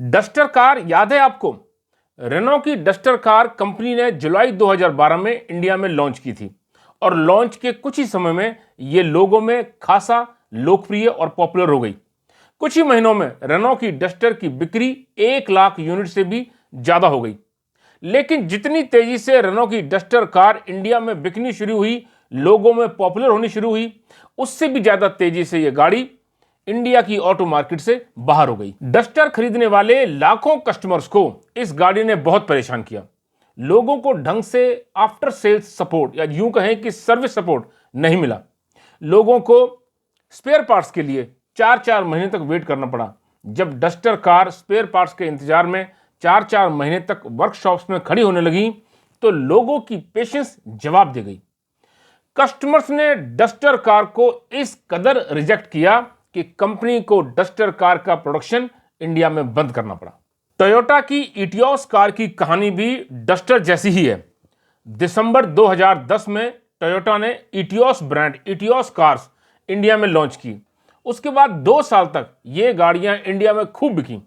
Duster car याद है आपको? रेनॉ की डस्टर कार कंपनी ने जुलाई 2012 में इंडिया में लॉन्च की थी और लॉन्च के कुछ ही समय में ये लोगों में खासा लोकप्रिय और पॉपुलर हो गई। कुछ ही महीनों में रेनॉ की डस्टर की बिक्री 1 लाख यूनिट से भी ज्यादा हो गई। लेकिन जितनी तेजी से रेनॉ की डस्टर कार इंडिया में बिकनी शुरू हुई, लोगों में पॉपुलर होनी शुरू हुई, उससे भी ज्यादा तेजी से यह गाड़ी इंडिया की ऑटो मार्केट से बाहर हो गई। डस्टर खरीदने वाले लाखों कस्टमर्स को इस गाड़ी ने बहुत परेशान किया। लोगों को ढंग से आफ्टर सेल्स सपोर्ट या यूं कहें कि सर्विस सपोर्ट नहीं मिला। लोगों को स्पेयर पार्ट्स के लिए 4-4 महीने तक वेट करना पड़ा। जब डस्टर कार स्पेयर पार्ट्स के इंतजार में 4-4 महीने तक वर्कशॉप्स में खड़ी होने लगी तो लोगों की पेशेंस जवाब दे गई। कस्टमर्स ने डस्टर कार को इस कदर रिजेक्ट किया कि कंपनी को डस्टर कार का प्रोडक्शन इंडिया में बंद करना पड़ा। टोयोटा की इटियोस कार की कहानी भी डस्टर जैसी ही है। दिसंबर 2010 में टोयोटा ने Etios brand Etios cars India में लॉन्च की। उसके बाद 2 साल तक ये गाड़ियां इंडिया में खूब बिकी।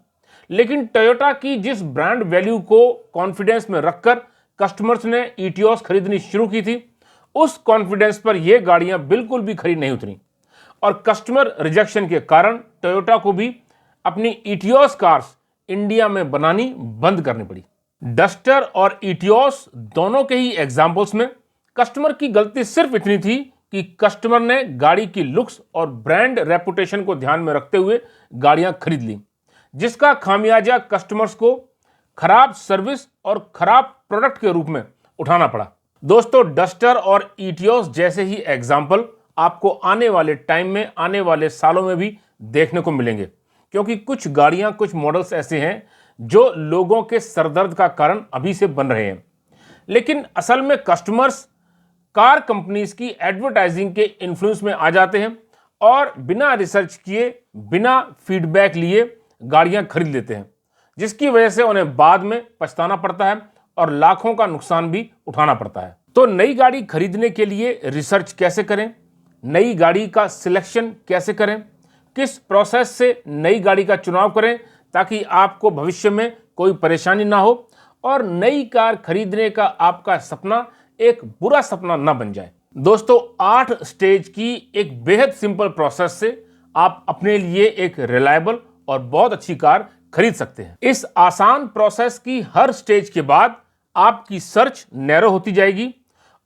लेकिन टोयोटा की जिस ब्रांड वैल्यू को कॉन्फिडेंस में रखकर कस्टमर्स ने इटियोस खरीदनी शुरू की थी, उस कॉन्फिडेंस पर यह गाड़ियां बिल्कुल भी खरी नहीं उतरी और कस्टमर रिजेक्शन के कारण टोयोटा को भी अपनी इटियोस कार्स इंडिया में बनानी बंद करनी पड़ी। डस्टर और इटियोस दोनों के ही एग्जाम्पल्स में कस्टमर की गलती सिर्फ इतनी थी कि कस्टमर ने गाड़ी की लुक्स और ब्रांड रेपुटेशन को ध्यान में रखते हुए गाड़ियां खरीद ली, जिसका खामियाजा कस्टमर्स को खराब सर्विस और खराब प्रोडक्ट के रूप में उठाना पड़ा। दोस्तों, डस्टर और इटियोस जैसे ही एग्जाम्पल आपको आने वाले टाइम में, आने वाले सालों में भी देखने को मिलेंगे, क्योंकि कुछ गाड़ियां, कुछ मॉडल्स ऐसे हैं जो लोगों के सरदर्द का कारण अभी से बन रहे हैं। लेकिन असल में कस्टमर्स कार कंपनीज की एडवर्टाइजिंग के इन्फ्लुएंस में आ जाते हैं और बिना रिसर्च किए, बिना फीडबैक लिए गाड़ियां खरीद लेते हैं, जिसकी वजह से उन्हें बाद में पछताना पड़ता है और लाखों का नुकसान भी उठाना पड़ता है। तो नई गाड़ी खरीदने के लिए रिसर्च कैसे करें, नई गाड़ी का सिलेक्शन कैसे करें, किस प्रोसेस से नई गाड़ी का चुनाव करें ताकि आपको भविष्य में कोई परेशानी ना हो और नई कार खरीदने का आपका सपना एक बुरा सपना ना बन जाए। दोस्तों, 8 स्टेज की एक बेहद सिंपल प्रोसेस से आप अपने लिए एक रिलायबल और बहुत अच्छी कार खरीद सकते हैं। इस आसान प्रोसेस की हर स्टेज के बाद आपकी सर्च नैरो होती जाएगी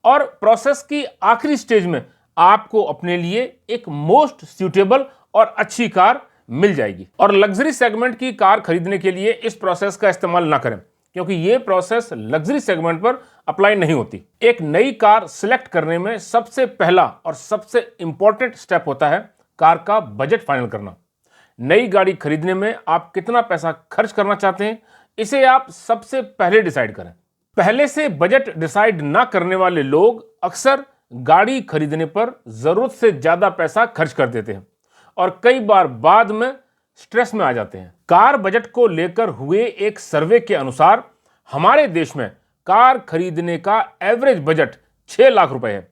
और प्रोसेस की आखिरी स्टेज में आपको अपने लिए एक मोस्ट सूटेबल और अच्छी कार मिल जाएगी। और लग्जरी सेगमेंट की कार खरीदने के लिए इस प्रोसेस का इस्तेमाल ना करें, क्योंकि यह प्रोसेस लग्जरी सेगमेंट पर अप्लाई नहीं होती। एक नई कार सिलेक्ट करने में सबसे पहला और सबसे इंपॉर्टेंट स्टेप होता है कार का बजट फाइनल करना। नई गाड़ी खरीदने में आप कितना पैसा खर्च करना चाहते हैं, इसे आप सबसे पहले डिसाइड करें। पहले से बजट डिसाइड ना करने वाले लोग अक्सर गाड़ी खरीदने पर जरूरत से ज्यादा पैसा खर्च कर देते हैं और कई बार बाद में स्ट्रेस में आ जाते हैं। कार बजट को लेकर हुए एक सर्वे के अनुसार हमारे देश में कार खरीदने का एवरेज बजट 6 लाख रुपए है।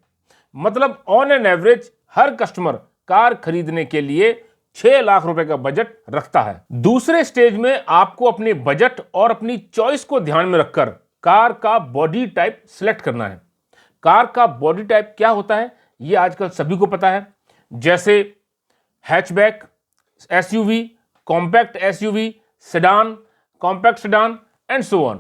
मतलब on an average her customer car खरीदने के लिए 6 लाख रुपए का बजट रखता है। दूसरे स्टेज में आपको अपने बजट और अपनी चॉइस को ध्यान में रखकर कार का बॉडी टाइप सिलेक्ट करना है। कार का बॉडी टाइप क्या होता है ये आजकल सभी को पता है, जैसे hatchback, SUV, compact SUV, sedan, compact sedan and so on.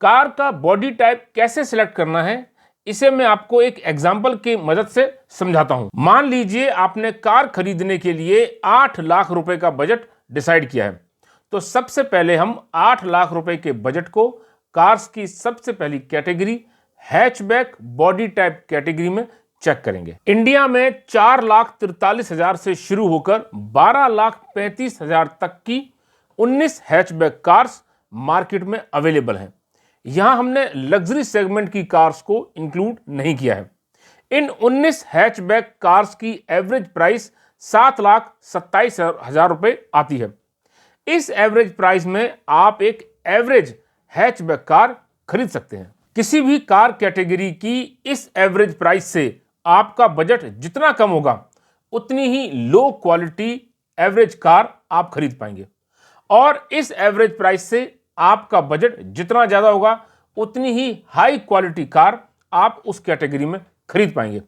Car का बॉडी टाइप कैसे सिलेक्ट करना है इसे मैं आपको एक एग्जांपल की मदद से समझाता हूं। मान लीजिए आपने कार खरीदने के लिए 8 लाख रुपए का बजट डिसाइड किया है, तो सबसे पहले हम 8 लाख रुपए के बजट को कार्स की सबसे पहली category hatchback body type category में चेक करेंगे। इंडिया में 4,43,000 से शुरू होकर 12,35,000 तक की 19 हैचबैक कार्स मार्केट में अवेलेबल हैं। यहां हमने लग्जरी सेगमेंट की कार्स को इंक्लूड नहीं किया है। इन 19 हैचबैक कार्स की एवरेज प्राइस 7,27,000 रुपए आती है। इस एवरेज प्राइस में आप एक एवरेज हैचबैक कार खरीद सकते हैं। किसी भी कार कैटेगरी की इस एवरेज प्राइस से आपका बजट जितना कम होगा उतनी ही लो क्वालिटी एवरेज कार आप खरीद पाएंगे। और इस एवरेज प्राइस से आपका बजट जितना ज़्यादा होगा उतनी ही हाई क्वालिटी कार आप उस कैटेगरी में खरीद पाएंगे।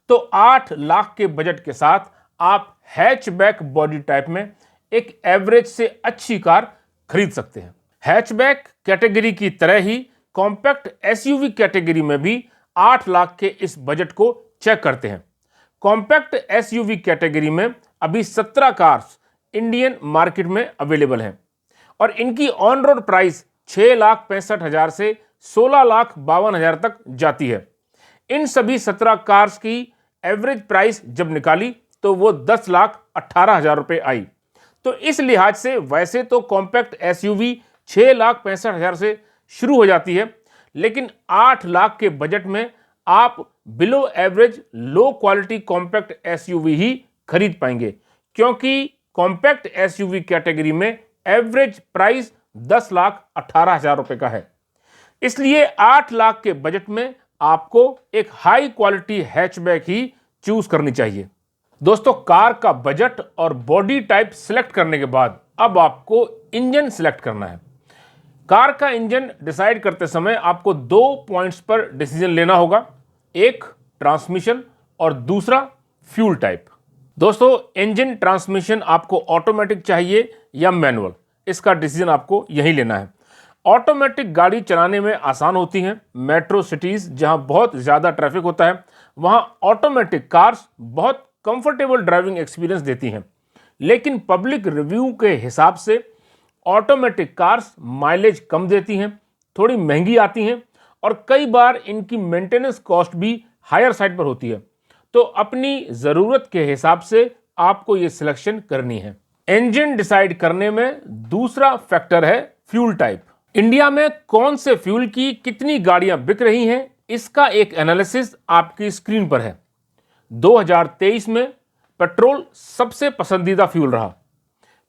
तो 8 लाख के बजट के साथ आप हैचबैक बॉडी टाइप में एक एवरेज से अच्छी कार खरीद सकते हैं। हैचबैक कैटेगरी की तरह ही कॉम्पैक्ट एसयूवी कैटेगरी में भी 8 लाख के इस बजट को चेक करते हैं। कॉम्पैक्ट एसयूवी कैटेगरी में अभी 17 कार्स इंडियन मार्केट में अवेलेबल हैं और इनकी ऑन रोड प्राइस 6,65,000 से 16,52,000 तक जाती है। इन सभी 17 कार्स की एवरेज प्राइस जब निकाली तो वो 10,18,000 रुपये आई। तो इस लिहाज से वैसे तो कॉम्पैक्ट एसयूवी 6,65,000 से शुरू हो जाती है, लेकिन 8 लाख के बजट में आप below average low quality compact SUV ही खरीद पाएंगे, क्योंकि कॉम्पैक्ट एसयूवी कैटेगरी में एवरेज प्राइस 10,18,000 रुपये का है। इसलिए 8 लाख के बजट में आपको एक हाई क्वालिटी हैचबैक ही चूज करनी चाहिए। दोस्तों, कार का बजट और बॉडी टाइप सिलेक्ट करने के बाद अब आपको इंजन सिलेक्ट करना है। कार का इंजन डिसाइड करते समय आपको 2 पॉइंट्स पर डिसीजन लेना होगा, एक ट्रांसमिशन और दूसरा फ्यूल टाइप। दोस्तों, इंजन ट्रांसमिशन आपको ऑटोमेटिक चाहिए या मैनुअल, इसका डिसीजन आपको यही लेना है। ऑटोमेटिक गाड़ी चलाने में आसान होती हैं। मेट्रो सिटीज़ जहां बहुत ज़्यादा ट्रैफिक होता है वहां ऑटोमेटिक कार्स बहुत कंफर्टेबल ड्राइविंग एक्सपीरियंस देती हैं, लेकिन पब्लिक रिव्यू के हिसाब से ऑटोमेटिक कार्स माइलेज कम देती हैं, थोड़ी महंगी आती हैं और कई बार इनकी मेंटेनेंस कॉस्ट भी हायर साइड पर होती है। तो अपनी ज़रूरत के हिसाब से आपको ये सिलेक्शन करनी है। इंजन डिसाइड करने में दूसरा फैक्टर है फ्यूल टाइप। इंडिया में कौन से फ्यूल की कितनी गाड़ियां बिक रही हैं, इसका एक एनालिसिस आपकी स्क्रीन पर है। 2023 में पेट्रोल सबसे पसंदीदा फ्यूल रहा।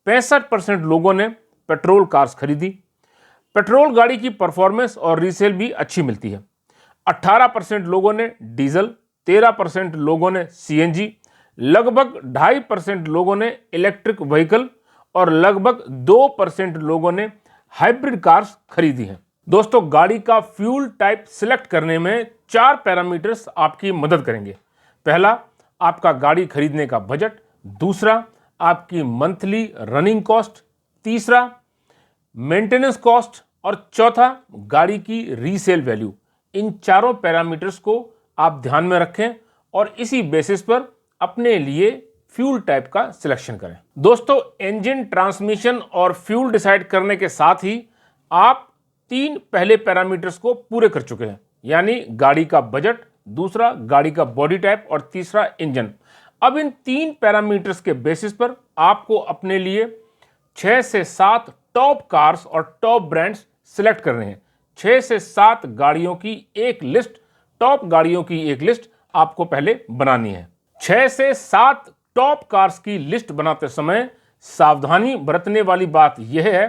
65% लोगों ने पेट्रोल कार्स खरीदी। पेट्रोल गाड़ी की परफॉर्मेंस और रीसेल भी अच्छी मिलती है। 18% लोगों ने डीजल, 13% लोगों ने सीएनजी, लगभग 2.5% लोगों ने इलेक्ट्रिक व्हीकल और लगभग 2% लोगों ने हाइब्रिड कार्स खरीदी हैं। दोस्तों, गाड़ी का फ्यूल टाइप सिलेक्ट करने में 4 पैरामीटर्स आपकी मदद करेंगे। पहला, आपका गाड़ी खरीदने का बजट। दूसरा, आपकी मंथली रनिंग कॉस्ट। तीसरा, मेंटेनेंस कॉस्ट और चौथा, गाड़ी की रीसेल वैल्यू। इन चारों पैरामीटर्स को आप ध्यान में रखें और इसी बेसिस पर अपने लिए फ्यूल टाइप का सिलेक्शन करें। दोस्तों, इंजन, ट्रांसमिशन और फ्यूल डिसाइड करने के साथ ही आप 3 पहले पैरामीटर्स को पूरे कर चुके हैं, यानी गाड़ी का बजट, दूसरा गाड़ी का बॉडी टाइप और तीसरा इंजन। अब इन 3 पैरामीटर्स के बेसिस पर आपको अपने लिए 6 से 7 टॉप कार्स और टॉप ब्रांड्स सिलेक्ट करने हैं। 6 से 7 गाड़ियों की एक लिस्ट, टॉप गाड़ियों की एक लिस्ट आपको पहले बनानी है। 6 से 7 टॉप कार्स की लिस्ट बनाते समय सावधानी बरतने वाली बात यह है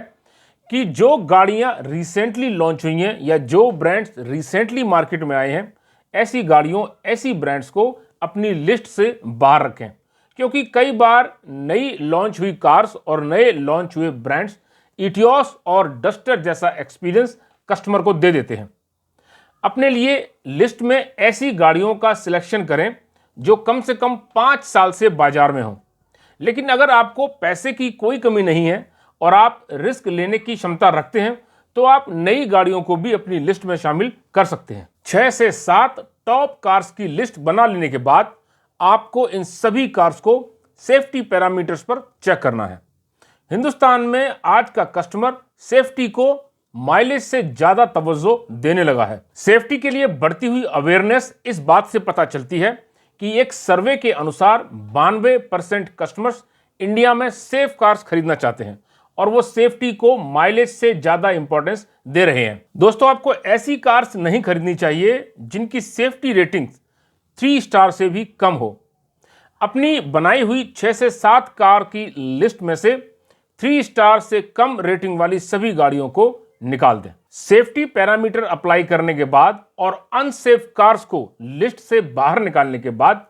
कि जो गाड़ियां रिसेंटली लॉन्च हुई हैं या जो ब्रांड्स रिसेंटली मार्केट में आए हैं, ऐसी गाड़ियों, ऐसी ब्रांड्स को अपनी लिस्ट से बाहर रखें, क्योंकि कई बार नई लॉन्च हुई कार्स और नए लॉन्च हुए ब्रांड्स इटियोस और डस्टर जैसा एक्सपीरियंस कस्टमर को दे देते हैं। अपने लिए लिस्ट में ऐसी गाड़ियों का सिलेक्शन करें जो कम से कम 5 साल से बाजार में हो। लेकिन अगर आपको पैसे की कोई कमी नहीं है और आप रिस्क लेने की क्षमता रखते हैं तो आप नई गाड़ियों को भी अपनी लिस्ट में शामिल कर सकते हैं। 6 से 7 टॉप कार्स की लिस्ट बना लेने के बाद आपको इन सभी कार्स को सेफ्टी पैरामीटर्स पर चेक करना है। हिंदुस्तान में आज का कस्टमर सेफ्टी को माइलेज से ज्यादा तवज्जो देने लगा है। सेफ्टी के लिए बढ़ती हुई अवेयरनेस इस बात से पता चलती है कि एक सर्वे के अनुसार 92% कस्टमर्स इंडिया में सेफ कार्स खरीदना चाहते हैं और वो सेफ्टी को माइलेज से ज्यादा इंपॉर्टेंस दे रहे हैं। दोस्तों, आपको ऐसी कार्स नहीं खरीदनी चाहिए जिनकी सेफ्टी रेटिंग 3 स्टार से भी कम हो। अपनी बनाई हुई 6 से 7 कार की लिस्ट में से 3 स्टार से कम रेटिंग वाली सभी गाड़ियों को निकाल दें। सेफ्टी पैरामीटर अप्लाई करने के बाद और अनसेफ कार्स को लिस्ट से बाहर निकालने के बाद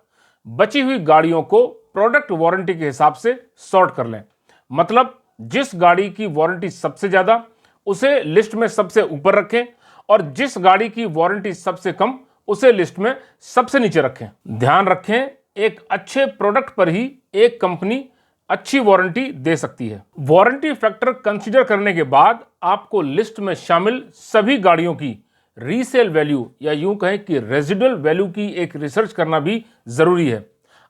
बची हुई गाड़ियों को प्रोडक्ट वारंटी के हिसाब से सॉर्ट कर लें। मतलब जिस गाड़ी की वारंटी सबसे ज़्यादा उसे लिस्ट में सबसे ऊपर रखें और जिस गाड़ी की वारंटी सबसे कम उसे लिस्ट में सबसे नीचे रखें। ध्यान रखें, एक अच्छे प्रोडक्ट पर ही एक कंपनी अच्छी वारंटी दे सकती है। वारंटी फैक्टर कंसीडर करने के बाद आपको लिस्ट में शामिल सभी गाड़ियों की रीसेल वैल्यू या यूं कहें कि रेजिडुअल वैल्यू की एक रिसर्च करना भी ज़रूरी है।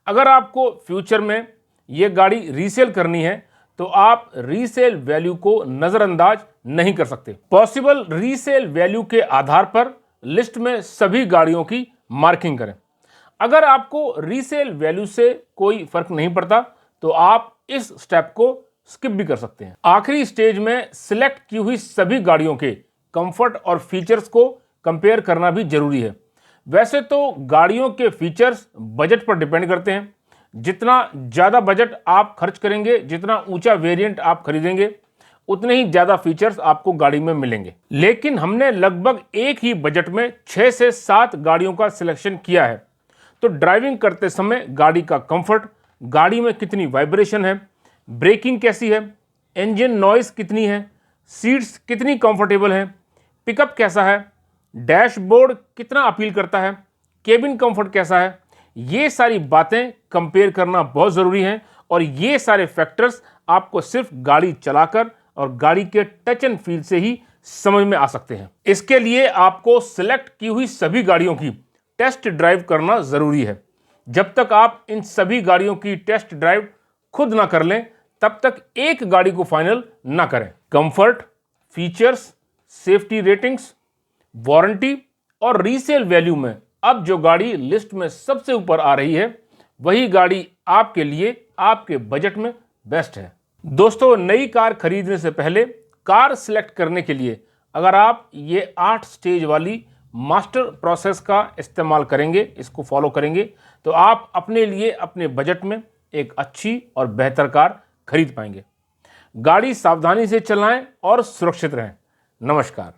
अगर आपको फ्यूचर में ये गाड़ी रीसेल करनी है तो आप रीसेल वैल्यू को नज़रअंदाज नहीं कर सकते। पॉसिबल रीसेल वैल्यू के आधार पर लिस्ट में सभी गाड़ियों की मार्किंग करें। अगर आपको रीसेल वैल्यू से कोई फर्क नहीं पड़ता तो आप इस स्टेप को स्किप भी कर सकते हैं। आखिरी स्टेज में सिलेक्ट की हुई सभी गाड़ियों के कंफर्ट और फीचर्स को कंपेयर करना भी जरूरी है। वैसे तो गाड़ियों के फीचर्स बजट पर डिपेंड करते हैं। जितना ज़्यादा बजट आप खर्च करेंगे, जितना ऊंचा वेरिएंट आप खरीदेंगे, उतने ही ज़्यादा फीचर्स आपको गाड़ी में मिलेंगे। लेकिन हमने लगभग एक ही बजट में 6 से 7 गाड़ियों का सिलेक्शन किया है। तो ड्राइविंग करते समय गाड़ी का कंफर्ट, गाड़ी में कितनी वाइब्रेशन है, ब्रेकिंग कैसी है, इंजन नॉइस कितनी है, सीट्स कितनी कंफर्टेबल हैं, पिकअप कैसा है, डैशबोर्ड कितना अपील करता है, केबिन कंफर्ट कैसा है, ये सारी बातें कंपेयर करना बहुत ज़रूरी है। और ये सारे फैक्टर्स आपको सिर्फ गाड़ी चलाकर और गाड़ी के टच एंड फील से ही समझ में आ सकते हैं। इसके लिए आपको सिलेक्ट की हुई सभी गाड़ियों की टेस्ट ड्राइव करना ज़रूरी है। जब तक आप इन सभी गाड़ियों की टेस्ट ड्राइव खुद ना कर लें तब तक एक गाड़ी को फाइनल ना करें। Comfort, features, safety ratings, warranty और रीसेल वैल्यू में अब जो गाड़ी लिस्ट में सबसे ऊपर आ रही है वही गाड़ी आपके लिए आपके बजट में बेस्ट है। दोस्तों, नई कार खरीदने से पहले कार सिलेक्ट करने के लिए अगर आप ये 8 स्टेज वाली मास्टर प्रोसेस का इस्तेमाल करेंगे, इसको फॉलो करेंगे, तो आप अपने लिए अपने बजट में एक अच्छी और बेहतर कार खरीद पाएंगे। गाड़ी सावधानी से चलाएं और सुरक्षित रहें। नमस्कार।